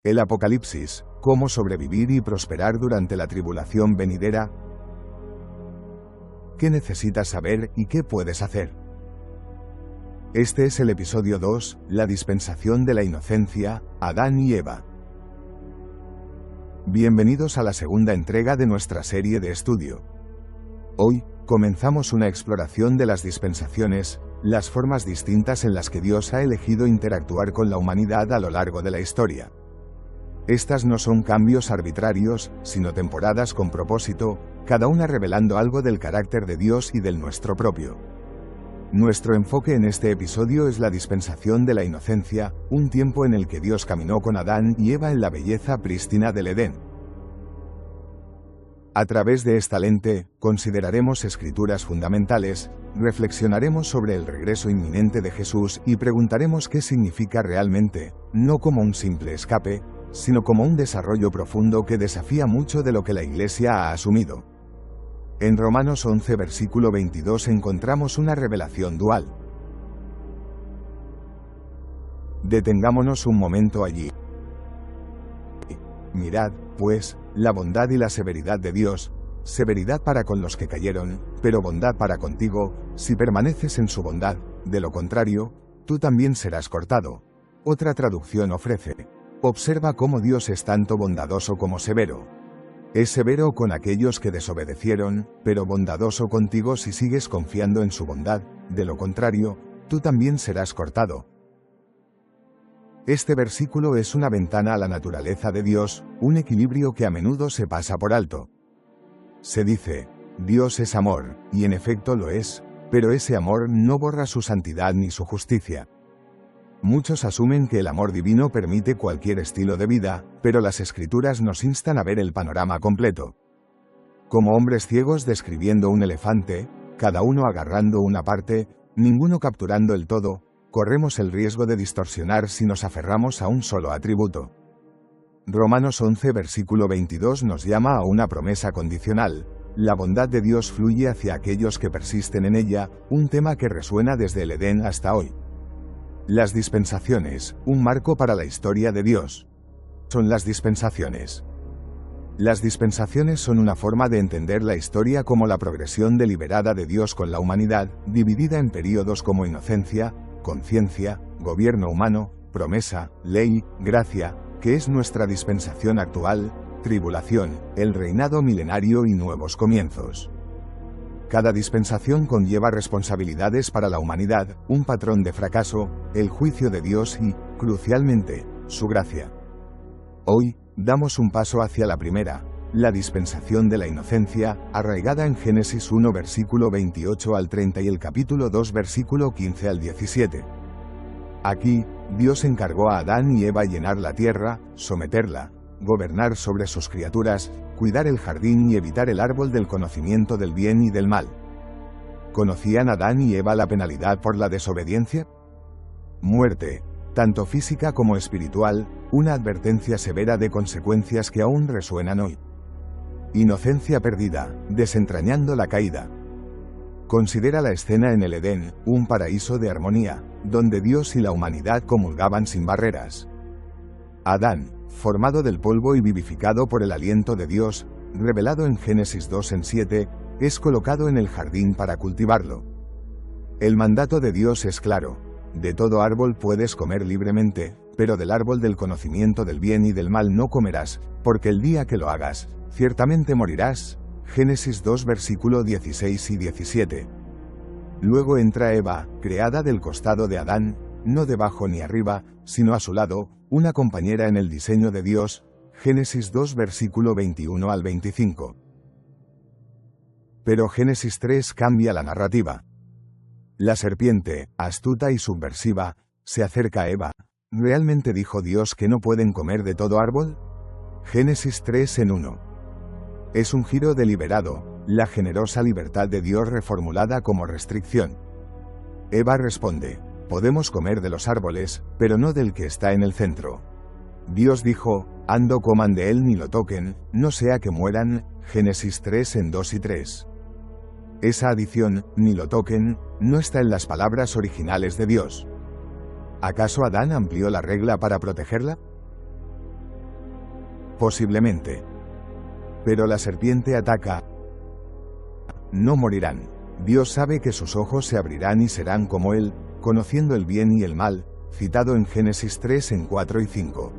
El Apocalipsis, cómo sobrevivir y prosperar durante la tribulación venidera. ¿Qué necesitas saber y qué puedes hacer? Este es el episodio 2, la dispensación de la inocencia, Adán y Eva. Bienvenidos a la segunda entrega de nuestra serie de estudio. Hoy, comenzamos una exploración de las dispensaciones, las formas distintas en las que Dios ha elegido interactuar con la humanidad a lo largo de la historia. Estas no son cambios arbitrarios, sino temporadas con propósito, cada una revelando algo del carácter de Dios y del nuestro propio. Nuestro enfoque en este episodio es la dispensación de la inocencia, un tiempo en el que Dios caminó con Adán y Eva en la belleza prístina del Edén. A través de esta lente, consideraremos escrituras fundamentales, reflexionaremos sobre el regreso inminente de Jesús y preguntaremos qué significa realmente, no como un simple escape, sino como un desarrollo profundo que desafía mucho de lo que la Iglesia ha asumido. En Romanos 11 versículo 22 encontramos una revelación dual. Detengámonos un momento allí. Mirad, pues, la bondad y la severidad de Dios, severidad para con los que cayeron, pero bondad para contigo, si permaneces en su bondad, de lo contrario, tú también serás cortado. Otra traducción ofrece: observa cómo Dios es tanto bondadoso como severo. Es severo con aquellos que desobedecieron, pero bondadoso contigo si sigues confiando en su bondad, de lo contrario, tú también serás cortado. Este versículo es una ventana a la naturaleza de Dios, un equilibrio que a menudo se pasa por alto. Se dice, Dios es amor, y en efecto lo es, pero ese amor no borra su santidad ni su justicia. Muchos asumen que el amor divino permite cualquier estilo de vida, pero las Escrituras nos instan a ver el panorama completo. Como hombres ciegos describiendo un elefante, cada uno agarrando una parte, ninguno capturando el todo, corremos el riesgo de distorsionar si nos aferramos a un solo atributo. Romanos 11 versículo 22 nos llama a una promesa condicional. La bondad de Dios fluye hacia aquellos que persisten en ella, un tema que resuena desde el Edén hasta hoy. Las dispensaciones, un marco para la historia de Dios. Son las dispensaciones. Las dispensaciones son una forma de entender la historia como la progresión deliberada de Dios con la humanidad, dividida en períodos como inocencia, conciencia, gobierno humano, promesa, ley, gracia, que es nuestra dispensación actual, tribulación, el reinado milenario y nuevos comienzos. Cada dispensación conlleva responsabilidades para la humanidad, un patrón de fracaso, el juicio de Dios y, crucialmente, su gracia. Hoy, damos un paso hacia la primera, la dispensación de la inocencia, arraigada en Génesis 1 versículo 28 al 30 y el capítulo 2 versículo 15 al 17. Aquí, Dios encargó a Adán y Eva llenar la tierra, someterla, gobernar sobre sus criaturas, cuidar el jardín y evitar el árbol del conocimiento del bien y del mal. ¿Conocían Adán y Eva la penalidad por la desobediencia? Muerte, tanto física como espiritual, una advertencia severa de consecuencias que aún resuenan hoy. Inocencia perdida, desentrañando la caída. Considera la escena en el Edén, un paraíso de armonía, donde Dios y la humanidad comulgaban sin barreras. Adán, formado del polvo y vivificado por el aliento de Dios, revelado en Génesis 2:7, es colocado en el jardín para cultivarlo. El mandato de Dios es claro: de todo árbol puedes comer libremente, pero del árbol del conocimiento del bien y del mal no comerás, porque el día que lo hagas, ciertamente morirás. Génesis 2 versículo 16 y 17. Luego entra Eva, creada del costado de Adán, no debajo ni arriba, sino a su lado, una compañera en el diseño de Dios. Génesis 2 versículo 21 al 25. Pero Génesis 3 cambia la narrativa. La serpiente, astuta y subversiva, se acerca a Eva. ¿Realmente dijo Dios que no pueden comer de todo árbol? Génesis 3 en 1. Es un giro deliberado, la generosa libertad de Dios reformulada como restricción. Eva responde: podemos comer de los árboles, pero no del que está en el centro. Dios dijo: ando coman de él ni lo toquen, no sea que mueran. Génesis 3 en 2 y 3. Esa adición, ni lo toquen, no está en las palabras originales de Dios. ¿Acaso Adán amplió la regla para protegerla? Posiblemente. Pero la serpiente ataca. No morirán. Dios sabe que sus ojos se abrirán y serán como Él, conociendo el bien y el mal, citado en Génesis 3 en 4 y 5.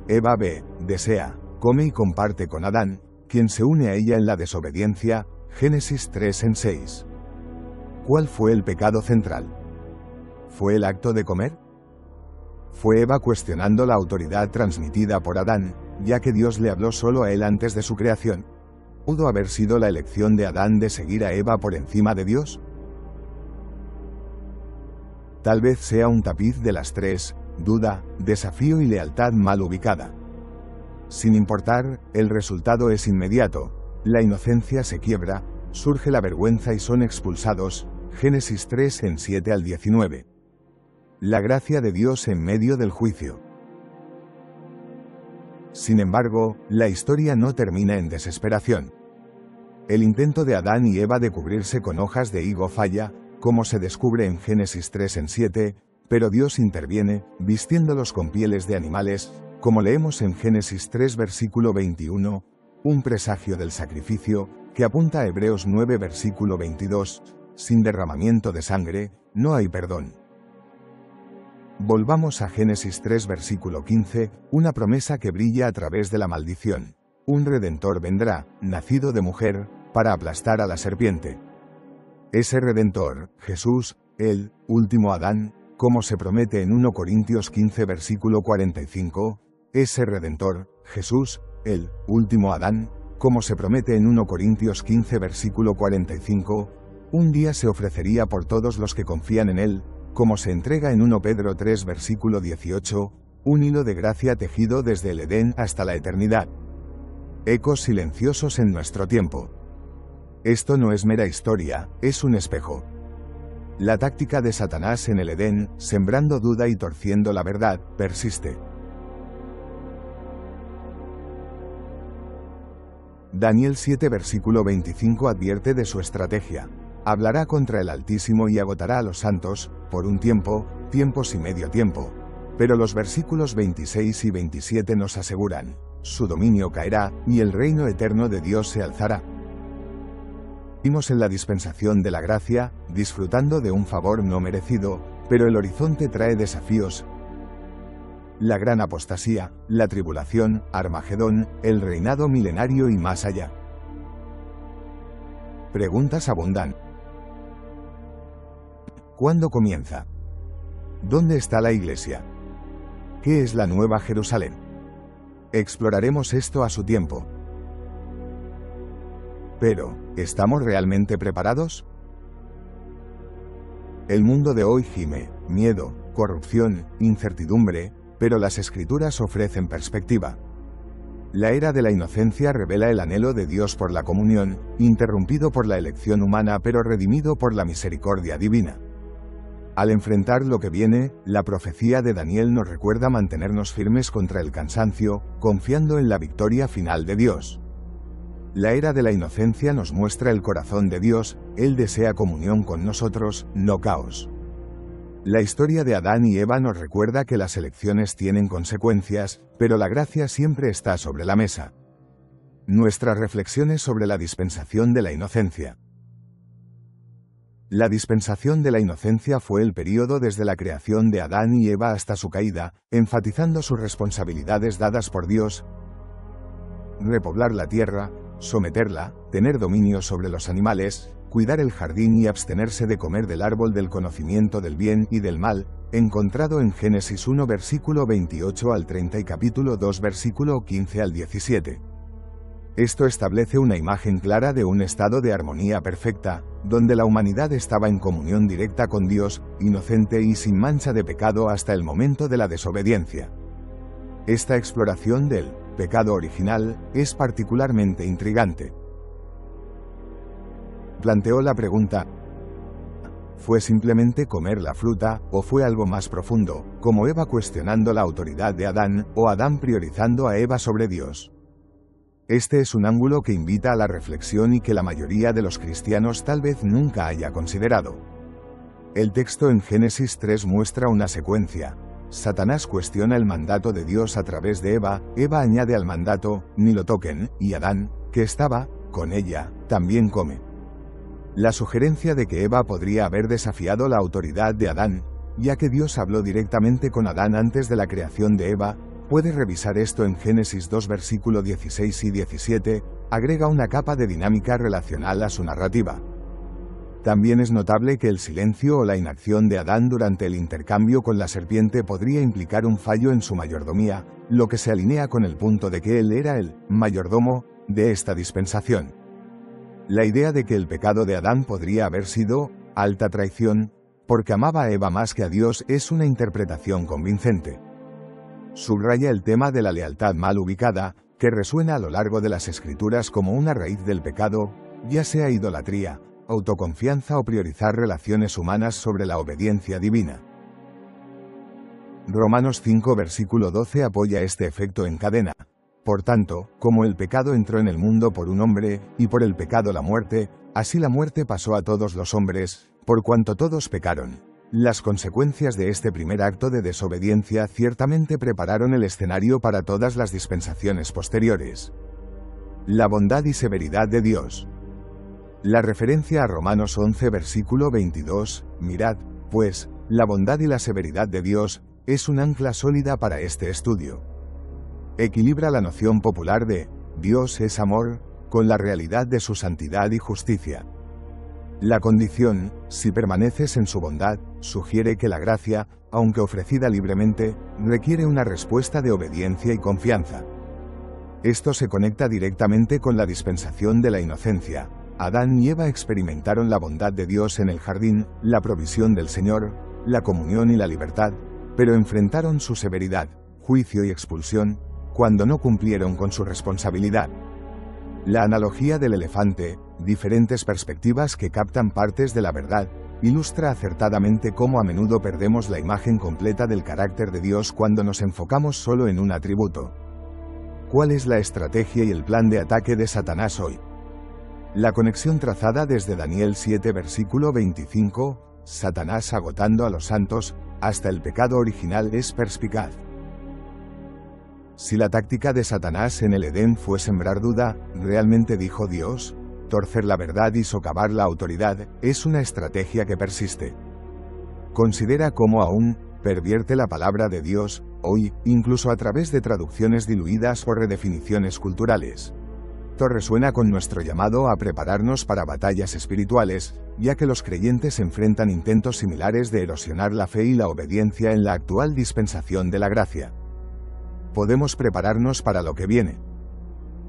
Eva ve, desea, come y comparte con Adán, quien se une a ella en la desobediencia, Génesis 3 en 6. ¿Cuál fue el pecado central? ¿Fue el acto de comer? Fue Eva cuestionando la autoridad transmitida por Adán, ya que Dios le habló solo a él antes de su creación. ¿Pudo haber sido la elección de Adán de seguir a Eva por encima de Dios? Tal vez sea un tapiz de las tres: duda, desafío y lealtad mal ubicada. Sin importar, el resultado es inmediato. La inocencia se quiebra, surge la vergüenza y son expulsados, Génesis 3 en 7 al 19. La gracia de Dios en medio del juicio. Sin embargo, la historia no termina en desesperación. El intento de Adán y Eva de cubrirse con hojas de higo falla, como se descubre en Génesis 3 en 7, pero Dios interviene, vistiéndolos con pieles de animales, como leemos en Génesis 3 versículo 21, un presagio del sacrificio, que apunta a Hebreos 9 versículo 22, sin derramamiento de sangre, no hay perdón. Volvamos a Génesis 3 versículo 15, una promesa que brilla a través de la maldición. Un Redentor vendrá, nacido de mujer, para aplastar a la serpiente. Ese Redentor, Jesús, el último Adán, como se promete en 1 Corintios 15 versículo 45, ese Redentor, Jesús, el último Adán, como se promete en 1 Corintios 15 versículo 45, un día se ofrecería por todos los que confían en él, como se entrega en 1 Pedro 3 versículo 18, un hilo de gracia tejido desde el Edén hasta la eternidad. Ecos silenciosos en nuestro tiempo. Esto no es mera historia, es un espejo. La táctica de Satanás en el Edén, sembrando duda y torciendo la verdad, persiste. Daniel 7 versículo 25 advierte de su estrategia. Hablará contra el Altísimo y agotará a los santos, por un tiempo, tiempos y medio tiempo. Pero los versículos 26 y 27 nos aseguran: su dominio caerá, y el reino eterno de Dios se alzará. Vivimos en la dispensación de la gracia, disfrutando de un favor no merecido, pero el horizonte trae desafíos. La gran apostasía, la tribulación, Armagedón, el reinado milenario y más allá. Preguntas abundan. ¿Cuándo comienza? ¿Dónde está la iglesia? ¿Qué es la Nueva Jerusalén? Exploraremos esto a su tiempo. Pero, ¿estamos realmente preparados? El mundo de hoy gime, miedo, corrupción, incertidumbre, pero las Escrituras ofrecen perspectiva. La era de la inocencia revela el anhelo de Dios por la comunión, interrumpido por la elección humana pero redimido por la misericordia divina. Al enfrentar lo que viene, la profecía de Daniel nos recuerda mantenernos firmes contra el cansancio, confiando en la victoria final de Dios. La era de la inocencia nos muestra el corazón de Dios, Él desea comunión con nosotros, no caos. La historia de Adán y Eva nos recuerda que las elecciones tienen consecuencias, pero la gracia siempre está sobre la mesa. Nuestras reflexiones sobre la dispensación de la inocencia. La dispensación de la inocencia fue el período desde la creación de Adán y Eva hasta su caída, enfatizando sus responsabilidades dadas por Dios: repoblar la tierra, someterla, tener dominio sobre los animales, cuidar el jardín y abstenerse de comer del árbol del conocimiento del bien y del mal, encontrado en Génesis 1 versículo 28 al 30 y capítulo 2 versículo 15 al 17. Esto establece una imagen clara de un estado de armonía perfecta, donde la humanidad estaba en comunión directa con Dios, inocente y sin mancha de pecado hasta el momento de la desobediencia. Esta exploración del pecado original es particularmente intrigante. Planteó la pregunta: ¿fue simplemente comer la fruta, o fue algo más profundo, como Eva cuestionando la autoridad de Adán, o Adán priorizando a Eva sobre Dios? Este es un ángulo que invita a la reflexión y que la mayoría de los cristianos tal vez nunca haya considerado. El texto en Génesis 3 muestra una secuencia: Satanás cuestiona el mandato de Dios a través de Eva, Eva añade al mandato, ni lo toquen, y Adán, que estaba con ella, también come. La sugerencia de que Eva podría haber desafiado la autoridad de Adán, ya que Dios habló directamente con Adán antes de la creación de Eva, puede revisar esto en Génesis 2 versículo 16 y 17, agrega una capa de dinámica relacional a su narrativa. También es notable que el silencio o la inacción de Adán durante el intercambio con la serpiente podría implicar un fallo en su mayordomía, lo que se alinea con el punto de que él era el mayordomo de esta dispensación. La idea de que el pecado de Adán podría haber sido alta traición, porque amaba a Eva más que a Dios, es una interpretación convincente. Subraya el tema de la lealtad mal ubicada, que resuena a lo largo de las Escrituras como una raíz del pecado, ya sea idolatría, autoconfianza o priorizar relaciones humanas sobre la obediencia divina. Romanos 5 versículo 12 apoya este efecto en cadena. Por tanto, como el pecado entró en el mundo por un hombre, y por el pecado la muerte, así la muerte pasó a todos los hombres, por cuanto todos pecaron. Las consecuencias de este primer acto de desobediencia ciertamente prepararon el escenario para todas las dispensaciones posteriores. La bondad y severidad de Dios. La referencia a Romanos 11 versículo 22, mirad, pues, la bondad y la severidad de Dios, es un ancla sólida para este estudio. Equilibra la noción popular de Dios es amor, con la realidad de su santidad y justicia. La condición, si permaneces en su bondad, sugiere que la gracia, aunque ofrecida libremente, requiere una respuesta de obediencia y confianza. Esto se conecta directamente con la dispensación de la inocencia. Adán y Eva experimentaron la bondad de Dios en el jardín, la provisión del Señor, la comunión y la libertad, pero enfrentaron su severidad, juicio y expulsión, cuando no cumplieron con su responsabilidad. La analogía del elefante, diferentes perspectivas que captan partes de la verdad, ilustra acertadamente cómo a menudo perdemos la imagen completa del carácter de Dios cuando nos enfocamos solo en un atributo. ¿Cuál es la estrategia y el plan de ataque de Satanás hoy? La conexión trazada desde Daniel 7 versículo 25, Satanás agotando a los santos, hasta el pecado original es perspicaz. Si la táctica de Satanás en el Edén fue sembrar duda, ¿realmente dijo Dios? Torcer la verdad y socavar la autoridad, es una estrategia que persiste. Considera cómo aún pervierte la palabra de Dios, hoy, incluso a través de traducciones diluidas o redefiniciones culturales. Esto resuena con nuestro llamado a prepararnos para batallas espirituales, ya que los creyentes enfrentan intentos similares de erosionar la fe y la obediencia en la actual dispensación de la gracia. Podemos prepararnos para lo que viene.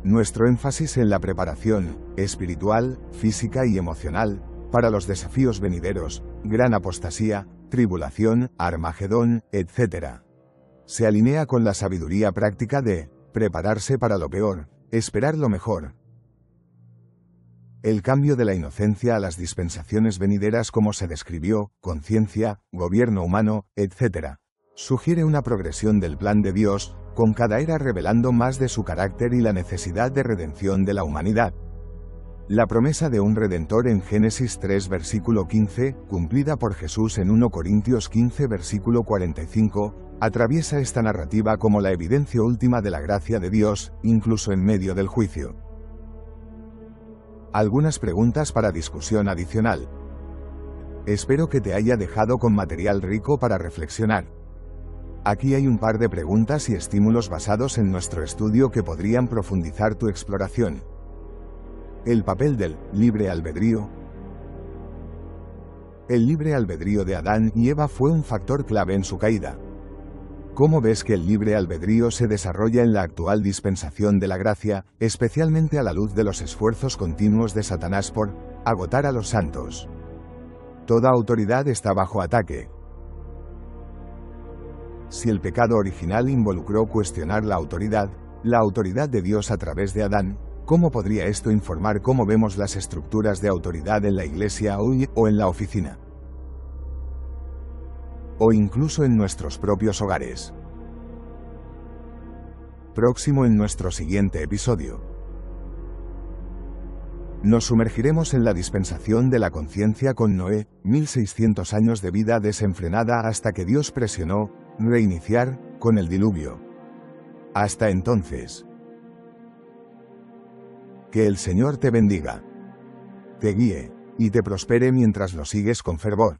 Nuestro énfasis en la preparación, espiritual, física y emocional, para los desafíos venideros, gran apostasía, tribulación, Armagedón, etc. Se alinea con la sabiduría práctica de prepararse para lo peor, esperar lo mejor. El cambio de la inocencia a las dispensaciones venideras como se describió, conciencia, gobierno humano, etc. Sugiere una progresión del plan de Dios, con cada era revelando más de su carácter y la necesidad de redención de la humanidad. La promesa de un Redentor en Génesis 3 versículo 15, cumplida por Jesús en 1 Corintios 15 versículo 45, atraviesa esta narrativa como la evidencia última de la gracia de Dios, incluso en medio del juicio. Algunas preguntas para discusión adicional. Espero que te haya dejado con material rico para reflexionar. Aquí hay un par de preguntas y estímulos basados en nuestro estudio que podrían profundizar tu exploración. El papel del libre albedrío. El libre albedrío de Adán y Eva fue un factor clave en su caída. ¿Cómo ves que el libre albedrío se desarrolla en la actual dispensación de la gracia, especialmente a la luz de los esfuerzos continuos de Satanás por agotar a los santos? Toda autoridad está bajo ataque. Si el pecado original involucró cuestionar la autoridad de Dios a través de Adán, ¿cómo podría esto informar cómo vemos las estructuras de autoridad en la iglesia hoy o en la oficina? O incluso en nuestros propios hogares. Próximo en nuestro siguiente episodio. Nos sumergiremos en la dispensación de la conciencia con Noé, 1600 años de vida desenfrenada hasta que Dios presionó reiniciar, con el diluvio. Hasta entonces. Que el Señor te bendiga, te guíe, y te prospere mientras lo sigues con fervor.